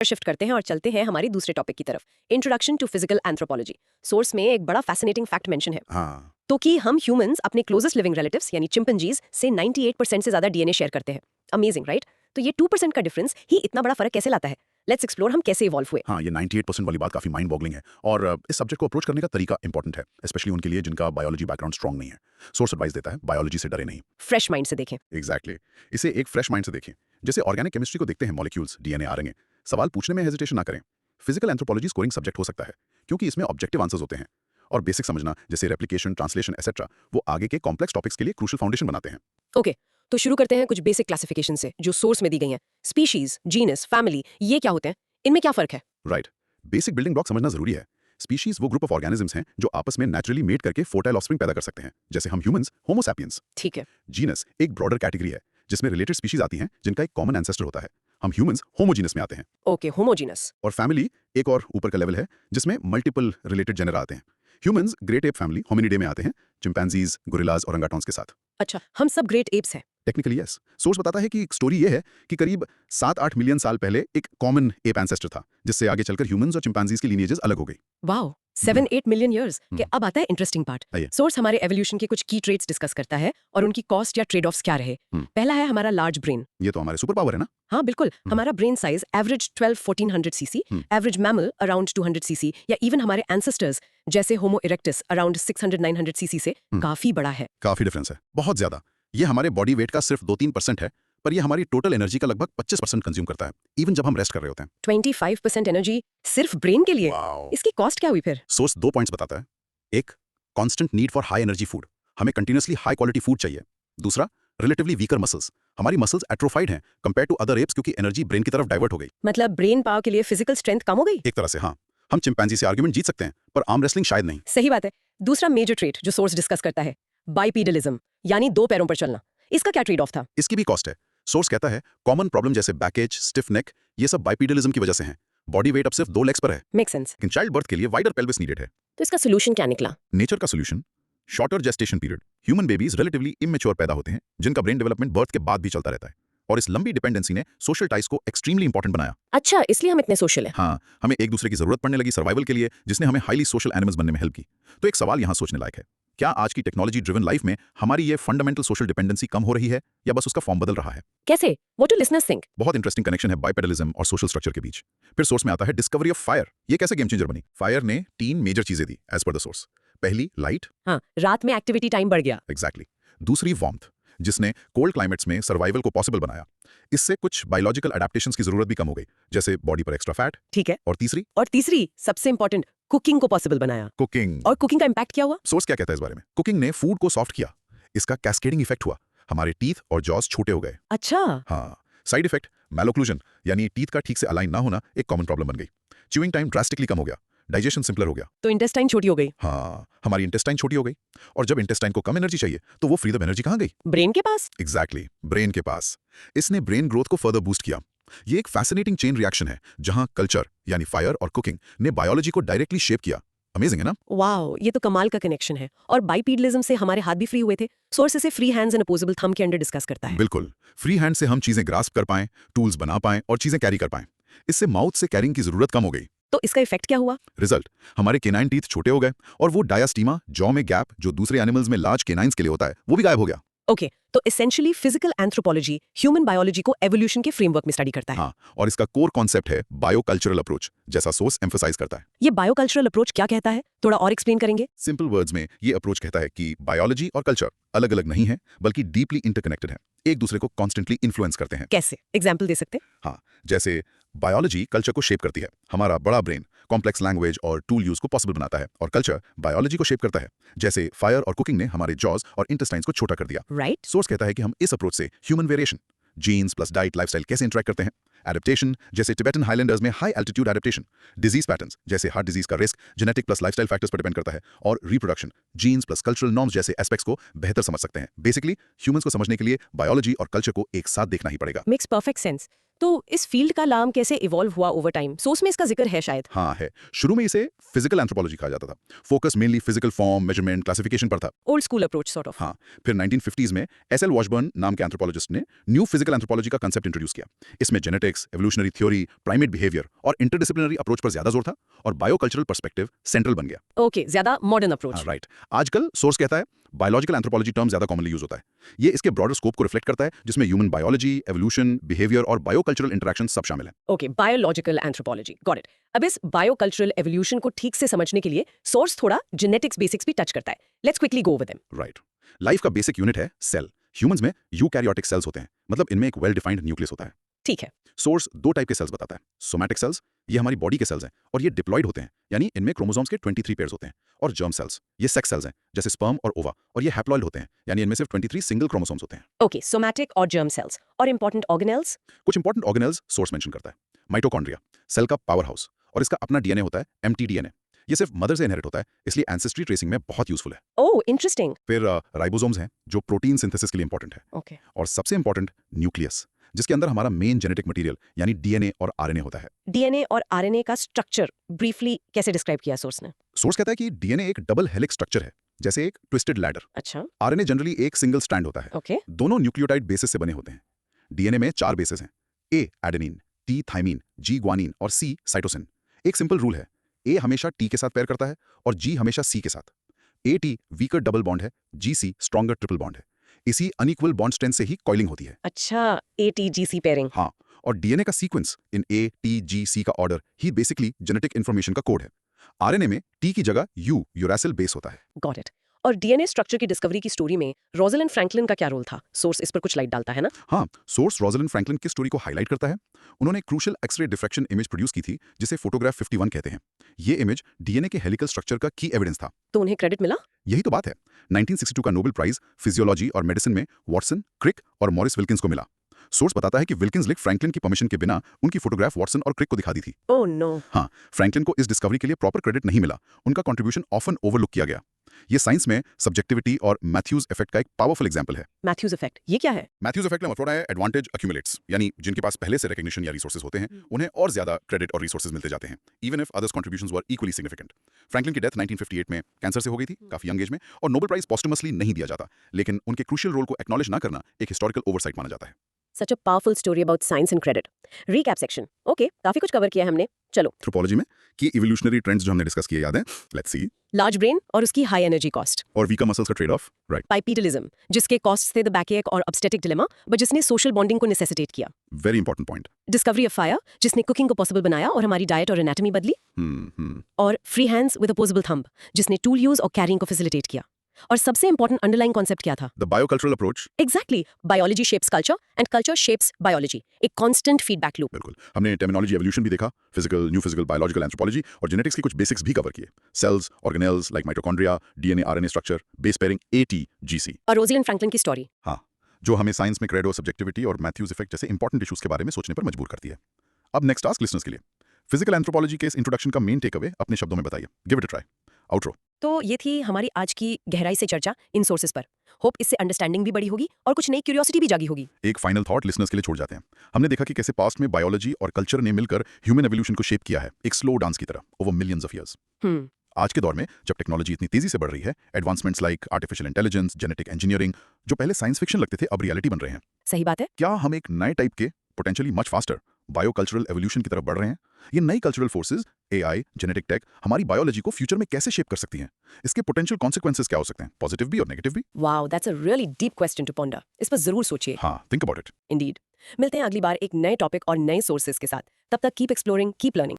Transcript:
Shift करते हैं और चलते हैं हमारी दूसरे टॉपिक की तरफ, introduction to physical anthropology. Source में एक बड़ा फैसिनेटिंग फैक्ट मेंशन है हाँ। तो कि हम ह्यूमंस अपने क्लोजेस्ट लिविंग रिलेटिव्स यानी चिंपैंजीज से 98% से ज्यादा डीएनए शेयर करते हैं। Amazing, right? तो ये 2% का डिफरेंस ही इतना बड़ा फर्क कैसे लाता है? लेट्स एक्सप्लोर हम कैसे इवॉल्व हुए। हाँ, ये 98% वाली बात काफी माइंड बॉगलिंग है और इस सब्जेक्ट को अप्रोच करने का तरीका इंपॉर्टेंट है, स्पेशली उनके लिए जिनका बायोलॉजी बैकग्राउंड स्ट्रांग नहीं है। सोर्स एडवाइस देता है, बायोलॉजी से डरे नहीं। फ्रेश माइंड से देखें। एग्जैक्टली इसे एक फ्रेश माइंड से देखें। जैसे ऑर्गेनिक केमिस्ट्री को देखते हैं, मॉलिक्यूल्स, डीएनए, आरएनए। सवाल पूछने में हेजिटेशन ना करें। फिजिकल एंथ्रोपोलॉजी स्कोरिंग सब्जेक्ट हो सकता है क्योंकि इसमें ऑब्जेक्टिव आंसर्स होते हैं और बेसिक समझना जैसे रेप्लिकेशन, ट्रांसलेशन एक्सेट्रा वो आगे के कॉम्प्लेक्स टॉपिक्स के लिए क्रूशियल फाउंडेशन बनाते हैं। ओके, तो शुरू करते हैं कुछ बेसिक क्लासिफिकेशन से जो सोर्स में दी गई हैं। स्पीशीज, जीनस, फैमिली, ये क्या होते हैं? इनमें क्या फर्क है? राइट, बेसिक बिल्डिंग ब्लॉक समझना जरूरी है। स्पीशीज वो ग्रुप ऑफ ऑर्गेनिजम्स हैं जो आपस में नेचुरली मेट करके फोर्टाइल ऑफस्प्रिंग पैदा कर सकते हैं, जैसे हम ह्यूमंस, होमो सैपियंस। ठीक है। जीनस एक ब्रॉडर कैटेगरी है जिसमें रिलेटेड स्पीशीज आती हैं जिनका एक कॉमन एंसेस्टर होता है। हम ह्यूमंस होमोजीनस में आते हैं। Okay, homogeneous. और फैमिली एक और ऊपर का लेवल है जिसमें मल्टीपल रिलेटेड जेनर आते हैं। Humans great app family Hominidae में आते हैं, चिंपैंजीज, गोरिल्लाज और ओरंगुटान्स के साथ। अच्छा, हम सब ग्रेट एप्स हैं। Technically yes. सोर्स बताता है कि स्टोरी ये है कि करीब 7-8 मिलियन साल पहले एक कॉमन एप एंसेस्टर था जिससे आगे चलकर ह्यूमंस और चिंपैंजीज की लीनिएजेस अलग हो गई। वाओ, 7-8 मिलियन ईयर्स के। अब आता है इंटरेस्टिंग पार्ट। आइए। सोर्स हमारे एवोल्यूशन के कुछ की ट्रेट्स डिस्कस करता है और उनकी कॉस्ट या ट्रेड ऑफ्स क्या रहे। पहला है हमारा लार्ज ब्रेन। ये तो हमारे सुपर पावर है ना। हाँ बिल्कुल, हमारा brain size average 12-1400 CC, average mammal around 200 CC, या इवन हमारे एंसेस्टर्स जैसे होमो इरेक्टस अराउंड 600-900 सीसी से काफी बड़ा है। काफी डिफरेंस है, बहुत ज्यादा। ये हमारे बॉडी वेट का सिर्फ 2-3% है, पर ये हमारी टोटल एनर्जी का लगभग 25% कंज्यूम करता है, इवन जब हम रेस्ट कर रहे होते हैं। 25% एनर्जी सिर्फ ब्रेन के लिए। वाओ। इसकी कॉस्ट क्या हुई फिर? सोर्स 2 पॉइंट्स बताता है। एक, constant need for high energy food, हमें कंटिन्यूअसली हाई क्वालिटी फूड चाहिए। दूसरा, रिलेटिवली वीकर मसल्स, हमारी मसल्स एट्रोफाइड हैं कंपेयर टू अदर एप्स क्योंकि एनर्जी ब्रेन की तरफ डाइवर्ट हो गई। मतलब ब्रेन पावर के लिए फिजिकल स्ट्रेंथ कम हो गई। एक तरह से हाँ, हम चिंपैंजी से आर्गुमेंट जीत सकते हैं पर आर्म रेसलिंग शायद नहीं। सही बात है। दूसरा मेजर ट्रेट जो सोर्स डिस्कस करता है, बाइपीडलिज्म, यानी दो पैरों पर चलना। इसका क्या ट्रेड ऑफ था? इसकी भी कॉस्ट है। सोर्स कहता है कॉमन प्रॉब्लम जैसे बैकेज, स्टिफ नेक, ये सब बाइपीडलिज्म की वजह से हैं। बॉडी वेट अब सिर्फ 2 लेग्स पर है, मेक सेंस। लेकिन चाइल्ड बर्थ के लिए वाइडर पेल्विस नीडेड है। तो इसका सोल्यूशन क्या निकला? नेचर का solution, shorter gestation period. Human babies relatively immature पैदा होते हैं जिनका ब्रेन डेवलपमेंट बर्थ के बाद भी चलता रहता है, और इस लंबी डिपेंडेंसी ने सोशल टाइज को एक्सट्रीमली इंपॉर्टेंट बनाया। अच्छा, इसलिए हम इतने सोशल हैं। हाँ, हमें एक दूसरे की जरूरत पड़ने लगी सर्वाइवल के लिए, जिसने हमें हाईली सोशल एनिमल्स बनने में हेल्प की। तो एक सवाल यहाँ सोचने लायक है, क्या आज की टेक्नोलॉजी ड्रिवन लाइफ में हमारी ये फंडामेंटल सोशल डिपेंडेंसी कम हो रही है या बस उसका फॉर्म बदल रहा है? कैसे? What do listeners think? बहुत इंटरेस्टिंग कनेक्शन है बाइपेडलिज्म और सोशल स्ट्रक्चर के बीच। फिर सोर्स में आता है डिस्कवरी ऑफ फायर। ये कैसे गेम चेंजर बनी? फायर ने 3 मेजर चीजें दी एज पर द सोर्स। पहली, लाइट। हाँ, रात में एक्टिविटी टाइम बढ़ गया। एग्जैक्टली। दूसरी, वार्मथ, जिसने कोल्ड क्लाइमेट्स में सर्वाइवल को पॉसिबल बनाया। इससे कुछ बायोलॉजिकल अडेप्टेशंस की जरूरत भी कम हो गई, जैसे बॉडी पर एक्स्ट्रा फैट। ठीक है। और तीसरी, सबसे इंपॉर्टेंट, कुकिंग को पॉसिबल बनाया। कुकिंग। और कुकिंग का इंपैक्ट क्या हुआ? सोर्स क्या कहता है इस बारे में? कुकिंग ने फूड को सॉफ्ट किया, इसका कैस्केडिंग इफेक्ट हुआ, हमारे टीथ और जॉस छोटे हो गए। अच्छा। हाँ, साइड इफेक्ट मैलोक्लूजन, यानी टीथ का ठीक से अलाइन ना होना एक कॉमन प्रॉब्लम बन गई। च्यूइंग टाइम ड्रास्टिकली कम हो गया, डाइजेशन सिंपलर हो गया। तो इंटेस्टाइन छोटी हो गई। हाँ, हमारी इंटेस्टाइन छोटी हो गई, और जब इंटेस्टाइन को कम एनर्जी चाहिए तो वो फ्रीडम एनर्जी कहाँ गई? ब्रेन के पास। एग्जैक्टली, ब्रेन के पास। इसने ब्रेन ग्रोथ को फर्दर बूस्ट किया। ये एक फैसिनेटिंग चेन रिएक्शन है जहां कल्चर यानी फायर और कुकिंग ने बायोलॉजी को डायरेक्टली शेप किया। अमेजिंग है ना? वाओ, ये तो कमाल का कनेक्शन है। और बाइपीडलिज्म से हमारे हाथ भी फ्री हुए थे। सोर्स इसे free hands and opposable thumb के अंडर डिस्कस करता है। बिल्कुल, फ्री हैंड से हम चीजें ग्रास्प कर पाएं, टूल्स बना पाएं और चीजें कैरी कर पाएं। इससे माउथ से कैरिंग की जरूरत कम हो गई। तो इसका इफेक्ट क्या हुआ? रिजल्ट, हमारे केनाइन टीथ छोटे हो गए और वो डायास्टीमा, जॉ में गैप, जो दूसरे एनिमल्स में लार्ज केनाइंस के लिए होता है, वो भी गायब हो गया। ओके, तो essentially physical anthropology human biology को एवोल्यूशन के फ्रेमवर्क में स्टडी करता है। हाँ, और इसका कोर कॉन्सेप्ट है बायोकल्चरल अप्रोच, जैसा सोर्स एम्फसाइज करता है। ये बायोकल्चरल अप्रोच क्या कहता है? थोड़ा और एक्सप्लेन करेंगे? सिंपल वर्ड्स में ये अप्रोच कहता है कि बायोलॉजी और कल्चर अलग अलग नहीं है बल्कि डीपली इंटरकनेक्टेड है, एक दूसरे को कॉन्स्टेंटली इन्फ्लुएंस करते हैं। कैसे? एग्जाम्पल दे सकते? हाँ, जैसे बायोलॉजी कल्चर को शेप करती है, हमारा बड़ा ब्रेन कॉम्प्लेक्स लैंग्वेज और टूल यूज को पॉसिबल बनाता है, और कल्चर बायोलॉजी को शेप करता है, जैसे फायर और कुकिंग ने हमारे जॉज और इंटेस्टाइन्स को छोटा कर दिया। राइट। सोर्स कहता है कि हम इस अप्रोच से human variation, genes plus diet, lifestyle कैसे इंटरेक्ट करते हैं, एडेप्टेशन जैसे टिबेटन हाईलैंडर्स में high altitude adaptation, disease patterns जैसे हार्ट डिजीज का risk genetic plus lifestyle factors पर डिपेंड करता है, और reproduction, genes plus cultural norms जैसे एस्पेक्ट्स को बेहतर समझ सकते हैं। बेसिकली ह्यूमंस को समझने के लिए बायोलॉजी और कल्चर को एक साथ देखना ही पड़ेगा। Makes perfect sense. तो इस फील्ड का नाम कैसे इवॉल्व हुआ ओवर टाइम? सोर्स में इसका जिक्र है शायद। हाँ है। शुरू में इसे फिजिकल एंथ्रोपोलॉजी कहा जाता था। Focus mainly physical form, measurement, classification पर था। Old school approach sort of. हाँ, फिर 1950s में एसएल वॉशबर्न नाम के एंथ्रोपोलॉजिस्ट ने न्यू फिजिकल एंथ्रोपोलॉजी का कंसेप्ट इंट्रोड्यूस किया। इसमें genetics, evolutionary theory, primate behaviour और इंटरडिसिप्लिनरी अप्रोच पर ज्यादा जोर था और बायोकल्चरल पर्सपेक्टिव सेंट्रल बन गया। ओके, ज्यादा मॉडर्न अप्रोच। हाँ, राइट। आजकल सोर्स कहता है बायोलॉजिकल एंथ्रोपोलॉजी टर्म ज्यादा कॉमनली यूज होता है। ये इसके ब्रॉडर स्कोप को रिफ्लेक्ट करता है, जिसमें ह्यूमन बायोलॉजी, एवोल्यूशन, बिहेवियर और बायोकल्चरल इंटरेक्शन सब शामिल है। Okay, biological anthropology, got it. अब इस बायोकल्चरल एवोल्यूशन को ठीक से समझने के लिए सोर्स थोड़ा जेनेटिक्स बेसिक्स भी टच करता है। Let's quickly go with them. Right. Life का बेसिक यूनिट है सेल। ह्यूमंस में यूकैरियोटिक सेल्स होते हैं, मतलब इनमें एक वेल डिफाइंड न्यूक्लियस होता है। ठीक है। सोर्स दो टाइप के सेल्स बताता है। सोमैटिक सेल्स, ये हमारी बॉडी के सेल्स हैं और ये डिप्लॉयड होते हैं, यानी इनमें क्रोमोसोम्स के 23 पेयर्स होते हैं। और जर्म सेल्स, ये सेक्स सेल्स हैं, जैसे स्पर्म और ओवा, और ये हैप्लॉइड होते हैं, यानी इनमें सिर्फ 23 सिंगल क्रोमोसोम्स होते हैं। ओके, सोमैटिक और जर्म सेल्स और इंपॉर्टेंट ऑर्गेनेल्स। कुछ इंपॉर्टेंट ऑर्गेनेल्स सोर्स मेंशन करता है। माइटोकॉन्ड्रिया, सेल का पावर हाउस, और इसका अपना डीएनए होता है, mtDNA। ये सिर्फ मदर से इनहेरिट होता है, इसलिए एंसेस्ट्री ट्रेसिंग में बहुत यूजफुल है। ओह, इंटरेस्टिंग। फिर राइबोसोम्स हैं, जो प्रोटीन सिंथेसिस के लिए इंपॉर्टेंट है। ओके। और सबसे इंपॉर्टेंट न्यूक्लियस, जिसके अंदर हमारा मेन जेनेटिक मटेरियल यानी डीएनए और आरएनए होता है। डीएनए और आरएनए का स्ट्रक्चर ब्रीफली कैसे डिस्क्राइब किया सोर्स ने? सोर्स कहता है कि डीएनए एक डबल हेलिक्स स्ट्रक्चर है, जैसे एक ट्विस्टेड लैडर। अच्छा। आरएनए जनरली एक सिंगल स्ट्रैंड होता है। ओके। दोनों न्यूक्लियोटाइड बेसिस से बने होते हैं। डीएनए में 4 बेसिस हैं, ए एडेनिन, टी थाइमिन, जी ग्वानिन और सी साइटोसिन। एक सिंपल रूल है, ए हमेशा टी के साथ पेयर करता है और जी हमेशा सी के साथ। A T weaker double bond है, जी सी स्ट्रॉन्गर ट्रिपल बॉन्ड है। इसी अनइक्वल बॉन्ड स्ट्रेंथ से ही कॉइलिंग होती है। अच्छा, एटीजीसी पेयरिंग। हाँ, और डीएनए का sequence in A T G सी का ऑर्डर ही बेसिकली जेनेटिक इन्फॉर्मेशन का कोड है। आरएनए में टी की जगह यू यूरासिल बेस होता है। Got it. और डीएनए स्ट्रक्चर की डिस्कवरी की स्टोरी में रोजलिंड फ्रैंकलिन का क्या रोल था? सोर्स इस पर कुछ लाइट डालता है ना? हाँ, सोर्स रोजलिंड फ्रैंकलिन की स्टोरी को हाईलाइट करता है। उन्होंने crucial X ray diffraction image produce की थी, जिसे फोटोग्राफ 51 कहते हैं। ये इमेज डीएनए के हेलिकल स्ट्रक्चर का की एविडेंस था। तो उन्हें क्रेडिट मिला? यही तो बात है। 1962 का नोबेल प्राइज फिजियोलॉजी और मेडिसिन में वॉटसन, क्रिक और मॉरिस विल्किंस को मिला। सोर्स बताता है कि विल्किंस लिक फ्रैंकलिन की परमिशन के बिना उनकी फोटोग्राफ वॉटसन और क्रिक को दिखा दी थी। Oh no. हाँ, फ्रैंकलिन को इस डिस्कवरी के लिए प्रॉपर क्रेडिट नहीं मिला। उनका कंट्रीब्यूशन ऑफन ओवरलुक किया गया। ये साइंस में सब्जेक्टिविटी और मैथ्यूज इफेक्ट का एक पावरफुल एग्जांपल है। मैथ्यूज इफेक्ट, ये क्या है? मैथ्यूज इफेक्ट का मतलब है एडवांटेज अक्यूमुलेट्स, यानी जिनके पास पहले से रिकॉग्निशन या रिसोर्सेज होते हैं, उन्हें और ज्यादा क्रेडिट और रिसोर्सेज मिलते जाते हैं, even if others contributions were equally significant. Franklin की डेथ 1958 में कैंसर से हो गई थी, काफी यंग एज में, और नोबेल प्राइज पोस्टमसली नहीं दिया जाता, लेकिन उनके क्रूशियल रोल को एक्नॉलेज ना करना एक हिस्टोरिकल ओवरसाइट माना जाता है। Such a powerful story about science and credit. Recap section. Okay, काफी कुछ कवर किया है हमने। चलो, एंथ्रोपोलॉजी में की इवोल्यूशनरी ट्रेंड्स जो हमने डिस्कस किए याद है? Let's see. लार्ज ब्रेन और उसकी हाई एनर्जी कॉस्ट। और वीकर मसल्स का ट्रेड ऑफ, राइट। बाइपीडलिज्म, जिसके कॉस्ट थे द बैकएक और ऑब्स्टेटिक डिलेमा, बट जिसने सोशल बॉन्डिंग को नेसेसिटेट किया। Very important point. Discovery of fire, जिसने कुकिंग को पॉसिबल बनाया और हमारी डाइट और एनाटॉमी बदली। और free hands with opposable thumb, जिसने टूल यूज और कैरिंग को फैसिलिटेट किया। और सबसे इंपॉर्टेंट अंडरलाइन कॉन्सेप्ट क्या था? The biocultural approach. Exactly, biology shapes culture and culture shapes biology, एक कांस्टेंट फीडबैक लूप। बिल्कुल, हमने टर्मिनोलॉजी एवोल्यूशन भी देखा, physical, new physical, biological anthropology और जेनेटिक्स की कुछ बेसिक्स भी कवर किए। Cells, organelles like mitochondria, DNA RNA structure, base pairing ATGC. और रोजलिंड फ्रैंकलिन की स्टोरी। हाँ, जो हमें साइंस में क्रेडो, सब्जेक्टिविटी और मैथ्यूज इफेक्ट जैसे इंपॉर्टेंट इश्यूज के बारे में सोचने पर मजबूर करती है। अब नेक्स्ट टास्क लिसनर्स के लिए, फिजिकल एंथ्रोपोलॉजी के इस इंट्रोडक्शन का मेन टेक अवे अपने शब्दों में बताइए। Give it a try. Outro. तो ये थी हमारी आज की गहराई से चर्चा इन सोर्सेज पर। होप इससे अंडरस्टैंडिंग भी बढ़ी होगी और कुछ नई क्यूरियोसिटी भी जागी होगी। एक फाइनल थॉट लिसनर्स के लिए छोड़ जाते हैं। हमने देखा कि कैसे पास्ट में बायोलॉजी और कल्चर ने मिलकर ह्यूमन एवोल्यूशन को शेप किया है, एक स्लो डांस की तरह, ओवर मिलियंस ऑफ ईयर्स। आज के दौर में जब टेक्नोलॉजी इतनी तेजी से बढ़ रही है, advancements like artificial intelligence, genetic engineering, जो पहले साइंस फिक्शन लगते थे अब रियलिटी बन रहे हैं। सही बात है। क्या हम एक नए टाइप के potentially much faster biocultural evolution की तरफ बढ़ रहे हैं? ये नई cultural forces, AI, genetic tech हमारी बायोलॉजी को फ्यूचर में कैसे शेप कर सकती हैं? इसके पोटेंशियल कॉन्सिक्वेंसेस क्या हो सकते हैं, पॉजिटिव भी और नेगेटिव भी? Wow, that's a really deep question to ponder. इस पर जरूर सोचिए। हाँ, थिंक अबाउट इट। इंडीड। मिलते हैं अगली बार एक नए टॉपिक और नए सोर्सेज के साथ। तब तक कीप एक्सप्लोरिंग, कीप लर्निंग।